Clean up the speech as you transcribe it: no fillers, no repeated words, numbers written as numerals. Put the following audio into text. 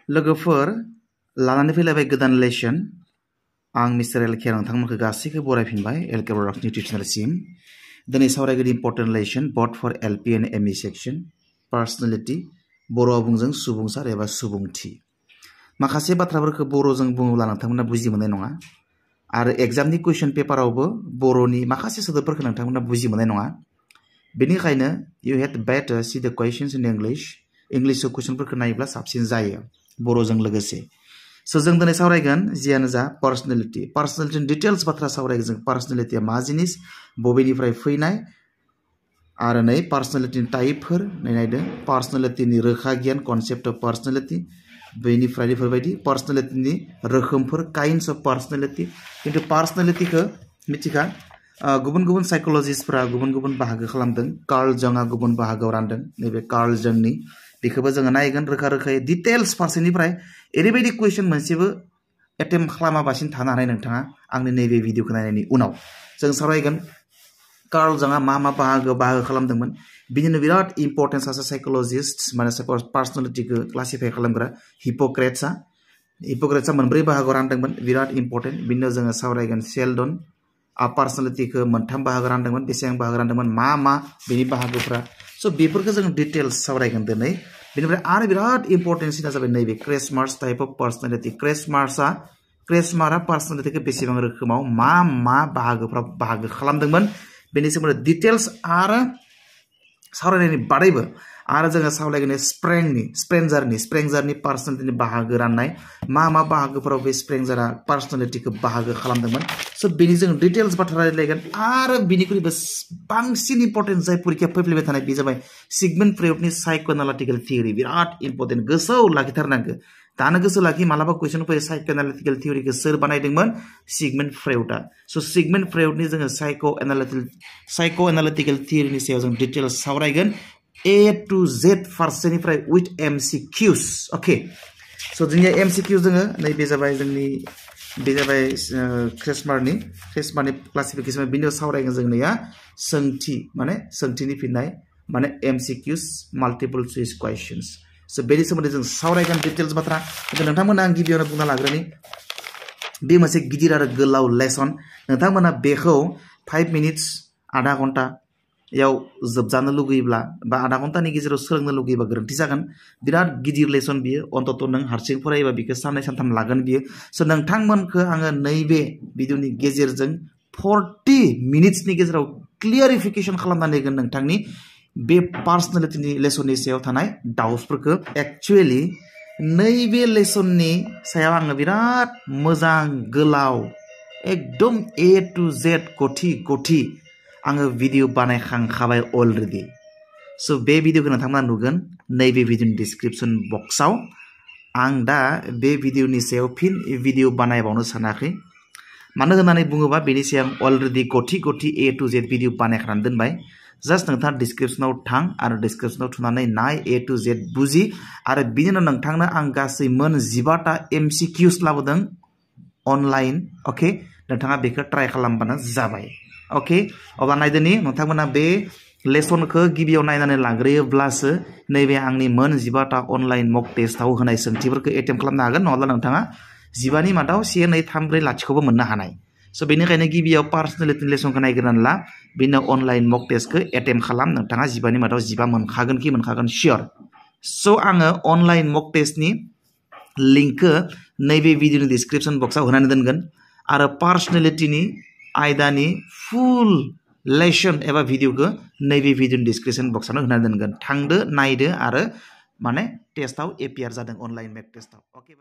लोगोफोर लानानै फैलायबाय गोदान लेसन आं मिस्टार एलके नोंथांमोनखौ गासैखौ बरायफिनबाय एलके बर' टिउटोरियेलसिम दिनै सावरायगोन इम्पर्टेन्ट लेसन बोथ फर एलपि एन्ड एमइ सेक्शन पार्सनेलिटी बर'आव बुंजों सुबुंसार एबा सुबुंथि माखासे बाथ्राफोरखौ बर'जों बुङोब्ला नोंथांमोना बुजि मोननाय नङा आरो एग्जामनि कुइसन पेपारावबो बर'नि माखासे सोदोबफोरखौ नोंथांमोना बुजि मोननाय नङा बेनिखायनो you had better see the questions in English कुइसनफोरखौ नायोब्ला साबसिन जायो बर'जों लोगोसे सो जों दिनै सावरायगोन जियानो जा पार्सनेलिटी डिटेल्स बाथ्रा सावरायगोन जों पार्सनेलिटीया मा जिनिस बबेनिफ्राय फैनाय आरो नै पार्सनेलिटीनि टाइपफोर नायदो पार्सनेलिटीनि रोखा गियान कनसेप्ट अफ पार्सनेलिटी बेनिफ्राय बेफोरबायदि पार्सनेलिटीनि रोखोमफोर काइन्ड्स अफ पार्सनेलिटी किन्तु पार्सनेलिटीखौ मिथिखा गुबुन गुबुन साइकोलजिस्टफोरा गुबुन गुबुन बाहागो खालामदों कार्ल जंआ गुबुन बाहागोआव रानदों नैबे कार्ल जंनि बेखौबो जोङो नायगोन रोखा रोखायै डिटेल्स फारसेनिफ्राय ओरैबायदि कुइसन मोनसेबो एटेम्प्ट खालामाबासिनो थानो हानाय नोंथाङा आंनि नैबे भिडिअखौ नायनायनि उनाव जों सावरायगोन कार्ल जंआ मा बाहागो खालामदोंमोन बिदिनो बिराद इम्पर्टेन्ट सासे साइकोलजिस्ट माने पार्सनेलिटीखौ क्लासिफाइ खालामग्रा हिपोक्रेट्सआ मोनब्रै बाहागोआव रानदोंमोन बिराद इम्पर्टेन्ट बिनि उनाव जोङो सावरायगोन सेल्डन पार्सनेलिटीखौ मोनथाम बाहागो रानदोंमोन बेसेबां बाहागो रानदोंमोन मा बेनि बाहागोफ्रा सो बेफोरखौ जों डिटेल्स सावरायगोन दिनै बेनिफ्राय आरो बिराद इम्पर्टेन्टसिना जाबाय नैबे क्रेसमार्स टाइप अफ पार्सनेलिटी क्रेसमार्सआ पार्सनेलिटीखौ बेसेबां रोखोमाव मा बाहागोफ्राव बाहागो खालामदोंमोन बेनि सोमोन्दै डिटेल्स आरो सावरायनायनि बादैबो आरो जोङो सावरायगोन स्प्रेंजारनि पार्सनेलिटीनि बाहागो राननाय मा बाहागोफोराव बे स्प्रेंजारा पार्सनेलिटीखौ बाहागो खालामदोंमोन सो बेनि जों डिटेल्स बाथ्रा रायलायगोन आरो बिनिख्रुइबो बांसिन इम्पर्टेन्ट जाय परीक्षा फैफ्लेबाय थानाय बे जाबाय सिगमन्ड फ्रयडनि साइकोएनालिटिकल थियरि बिराद इम्पर्टेन्ट गोसोआव लाखिथारनांगौ दानो गोसो लाखि मालाबा कुइसन फैयो साइकोएनालिटिकल थियरिखौ सोर बानायदोंमोन सिगमन्ड फ्रयडआ सो सिगमन्ड फ्रयडनि जोङो साइकोएनालिटिकल थियरिनि सायाव जों डिटेल्स सावरायगोन A to Z फारसेनिफ्राय with MCQs ओके सो जोंनिया MCQs दोङो नैबे जाबाय जोंनि बे जाबाय क्रेसमारनि क्लासिफिकेसन बिनि सावरायगोन जोंनिया सोंथि माने सोंथिनि फिननाय माने MCQs multiple choice questions so बेनि सोमोन्दै जों सावरायगोन डिटेल्स बाथ्रा नोंथांमोना आं गिबियावनो बुंना लाग्रोनि बे मोनसे गिदिर आरो गोलाव लेसन नोंथांमोना बेखौ 5 मिनिट्स आधा घन्टा याव जोबजानो लुगैयोब्ला बा आधा घन्टानि गेजेराव सोलोंनो लुगैयोबा गोरोन्थि जागोन बिराद गिदिर लेसन बियो अन्तत नों हारसिं फरायोबा बिखौ साननै सानथाम लागोन बियो सो नोंथांमोनखौ आङो नैबे भिडिअनि गेजेरजों 40 मिनिट्सनि गेजेराव क्लियारिफिकेसन खालामनानै होगोन नोंथांनि बे पार्सनेलिटीनि लेसननि सायाव थानाय डाउट्सफोरखौ एक्चुअली नैबे लेसननि सायाव आङो बिराद मोजां गोलाव एकदम A to Z गथि आङो भिडिअ बानायखांखाबाय अलरेडि सो बे भिडिअखौ नोंथांमोना नुगोन नैबे भिडिअनि डिसक्रिप्शन बक्सआव आं दा बे भिडिअनि सायाव फिन भिडिअ बानायबावनो सानाखै मानो होननानै बुङोबा बेनि सायाव अलरेडि गथि A to Z भिडिअ बानायखानानै दोनबाय जास्ट नोंथाङा डिसक्रिप्शनाव थां आरो डिसक्रिप्शनाव थुनानै नाय A to Z बुजि आरो बिनि उनाव नोंथांनो आं गासै मोन 15टा MCQs लाबोदों अनलाइन ओके नोंथाङा बेखौ ट्राइ खालामबानो जाबाय ओके अब्ला नायदोनि नोंथांमोना बे लेसनखौ गिबियाव नायनानै लाग्रोयोब्लासो नैबे आंनि मोन 15टा अनलाइन मक टेस्टआव होनाय सोंथिफोरखौ एटेम्प्ट खालामनो हागोन नङाब्ला नोंथाङा 15नि मादाव 1 2 3 4 लाथिखौबो मोननो हानाय सो बेनिखायनो गिबियाव पार्सनेलिटी लेसनखौ नायग्रोनानै ला बिनि अनलाइन मक टेस्टखौ एटेम्प्ट खालाम नोंथाङा 15नि मादाव 15 मोनखागोन सियर सो आङो अनलाइन मक टेस्टनि लिंकखौ नैबे भिडिअनि डिसक्रिप्शन बक्सआव होनानै दोनगोन आरो पार्सनेलिटीनि आयदानि फुल लेसन एबा भिडिअखौ नैबे भिडिअनि डिसक्रिप्शन बक्सआव होनानै दोनगोन थांदो नायदो आरो माने टेस्टआव एपियार जादों अनलाइन मेक टेस्टआव ओके